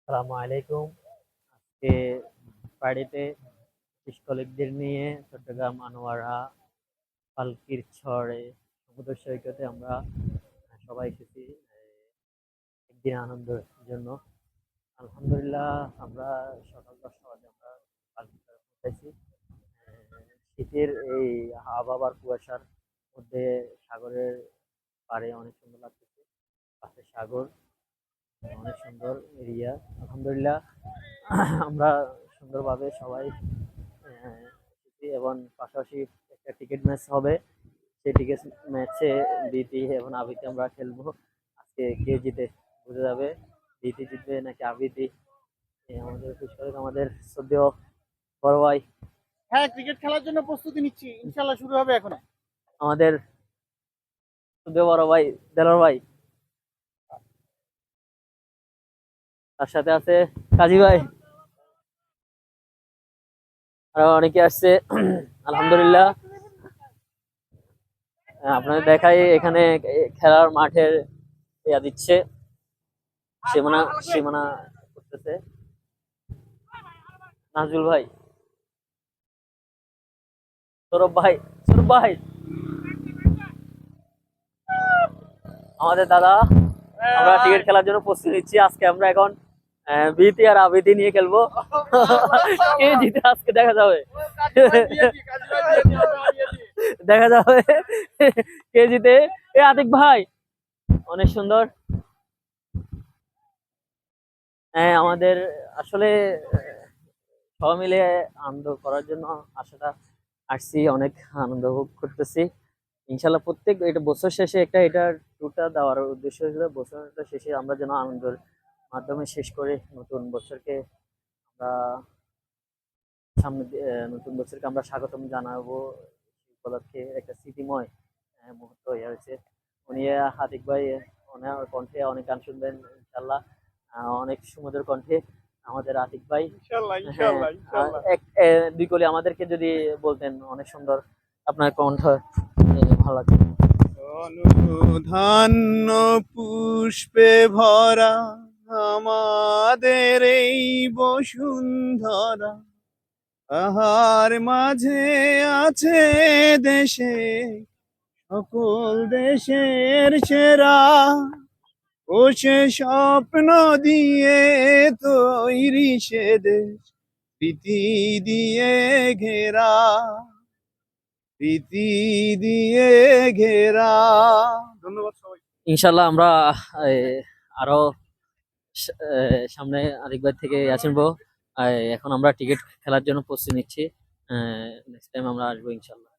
আসসালামু আলাইকুম। আজকে ফ্রাইডেতে অফিস কলিগদের নিয়ে চট্টগ্রাম আনোয়ারা পালকির ছড়ে সমুদ্র সৈকতে আমরা সবাই এসেছি একদিন আনন্দের জন্য। আলহামদুলিল্লাহ আমরা সকাল 10টা বাজে আমরা পালকির চরে পৌঁছেছি। শীতের এই আবহাওয়ার কুয়াশার মধ্যে সাগরের পাড়ে অনেক সুন্দর লাগতেছে। পাশে সাগর, অনেক সুন্দর এরিয়া। আলহামদুলিল্লাহ আমরা সুন্দরভাবে সবাই এসেছি এবং পাশাপাশি একটা টিকিট ম্যাচ হবে। সেই টিকিট ম্যাচে বিটি এবং আবিতে আমরা খেলবো। আজকে কে জিতে বুঝে যাবে, বিটি জিতবে নাকি আবিতি। আমাদের বিশেষ করে আমাদের শ্রদ্ধেয় বড় ভাই, হ্যাঁ, ক্রিকেট খেলার জন্য প্রস্তুতি নিচ্ছি, ইনশাল্লাহ শুরু হবে এখন। আমাদের শ্রদ্ধেয় বড় ভাই দেলোয়ার ভাই, তার সাথে আছে কাজী ভাই, আরো অনেকে আসছে। আলহামদুলিল্লাহ আপনাদের দেখাই এখানে খেলার মাঠের ইয়া দিচ্ছে, সীমানা সীমানা করতেছে নাজুল ভাই, সৌরভ ভাই, সৌরভ ভাই আমাদের দাদা। আমরা টিকিট খেলার জন্য প্রস্তুতি নিচ্ছি। আজকে আমরা এখন বিতি আর আবিতি নিয়ে খেলবো। কে জিতে আজকে দেখা যাবে, দেখা যাবে কে জিতে। এ আতিক ভাই অনেক সুন্দর। হ্যাঁ, আমাদের আসলে সবাই মিলে আনন্দ করার জন্য আসাটা আসছি, অনেক আনন্দ ভোগ করতেছি। ইনশাল্লাহ প্রত্যেক এটা বছর শেষে একটা এটা ট্যুরটা দেওয়ার উদ্দেশ্য হিসেবে বছরটা শেষে আমরা যেন আনন্দের মাধ্যমে শেষ করে নতুন বছরকে আমরা সামনে নতুন বছরকে আমরা স্বাগতম জানাবো। সেই উপলক্ষে একটা স্মৃতিময় মুহূর্ত হয়ে হয়েছে। উনি হাতিক ভাই ওনার কণ্ঠে অনেক গান শুনবেন ইনশাল্লাহ। অনেক সুমধুর কণ্ঠে আমাদের আতিক ভাই। ইনশাল্লাহ হ্যাঁ, ইনশাল্লাহ ইনশাল্লাহ। এক দুই কলি আমাদেরকে যদি বলতেন, অনেক সুন্দর আপনার কণ্ঠ, ভালো লাগছে। অনুধান্য পুষ্পে ভরা আমাদের এই বসুন্ধরা, তাহার মাঝে আছে দেশে সকল দেশের সেরা, ও সে স্বপ্ন দিয়ে তৈরি সে দেশ, প্রীতি দিয়ে ঘেরা, প্রীতি দিয়ে ঘেরা। ধন্যবাদ সবাই। ইনশাল্লাহ আমরা আরো সামনে আরেকবার থেকে আসবো। এখন আমরা টিকিট খেলার জন্য প্রস্তুতি নিচ্ছি। নেক্সট টাইম আমরা আসবো ইনশাল্লাহ।